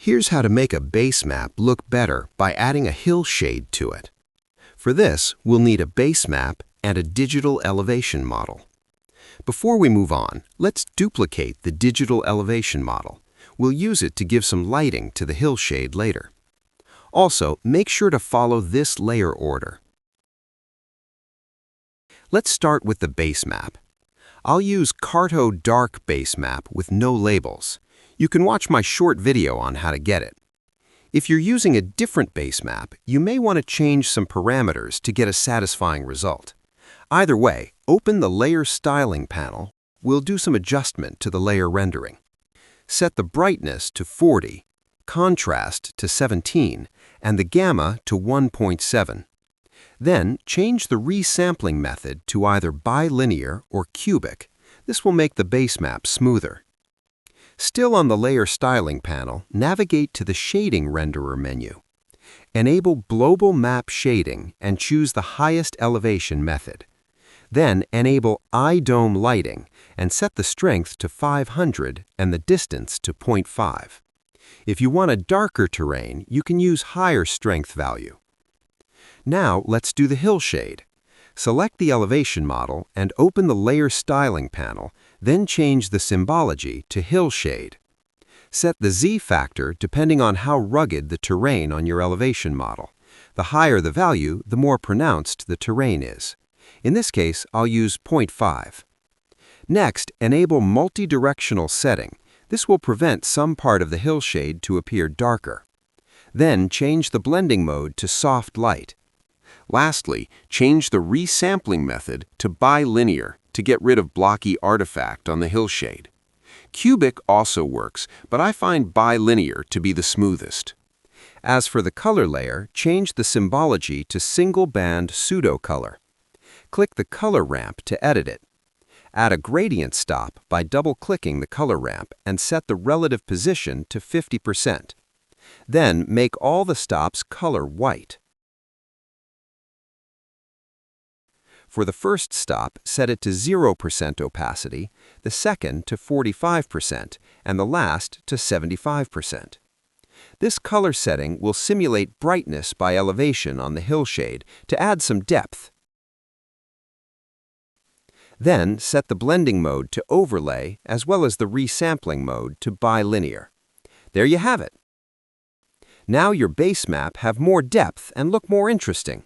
Here's how to make a base map look better by adding a hillshade to it. For this, we'll need a base map and a digital elevation model. Before we move on, let's duplicate the digital elevation model. We'll use it to give some lighting to the hillshade later. Also, make sure to follow this layer order. Let's start with the base map. I'll use Carto Dark Base Map with no labels. You can watch my short video on how to get it. If you're using a different base map, you may want to change some parameters to get a satisfying result. Either way, open the Layer Styling panel. We'll do some adjustment to the layer rendering. Set the brightness to 40, contrast to 17, and the gamma to 1.7. Then, change the resampling method to either bilinear or cubic. This will make the base map smoother. Still on the Layer Styling panel, navigate to the Shading Renderer menu. Enable Global Map Shading and choose the highest elevation method. Then, enable iDome Lighting and set the strength to 500 and the distance to 0.5. If you want a darker terrain, you can use higher strength value. Now, let's do the hillshade. Select the elevation model and open the Layer Styling panel, then change the symbology to hillshade. Set the Z factor depending on how rugged the terrain on your elevation model. The higher the value, the more pronounced the terrain is. In this case, I'll use 0.5. Next, enable multi-directional setting. This will prevent some part of the hillshade to appear darker. Then change the blending mode to soft light. Lastly, change the resampling method to bilinear to get rid of blocky artifact on the hillshade. Cubic also works, but I find bilinear to be the smoothest. As for the color layer, change the symbology to single-band pseudo-color. Click the color ramp to edit it. Add a gradient stop by double-clicking the color ramp and set the relative position to 50%. Then make all the stops color white. For the first stop, set it to 0% opacity, the second to 45%, and the last to 75%. This color setting will simulate brightness by elevation on the hillshade to add some depth. Then set the blending mode to overlay as well as the resampling mode to bilinear. There you have it. Now your base map have more depth and look more interesting.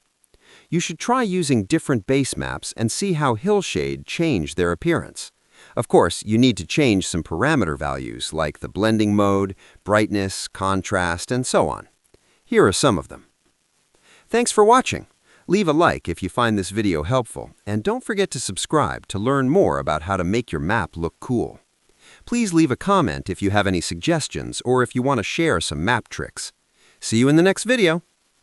You should try using different base maps and see how hillshade change their appearance. Of course, you need to change some parameter values like the blending mode, brightness, contrast, and so on. Here are some of them. Thanks for watching. Leave a like if you find this video helpful, and don't forget to subscribe to learn more about how to make your map look cool. Please leave a comment if you have any suggestions or if you want to share some map tricks. See you in the next video.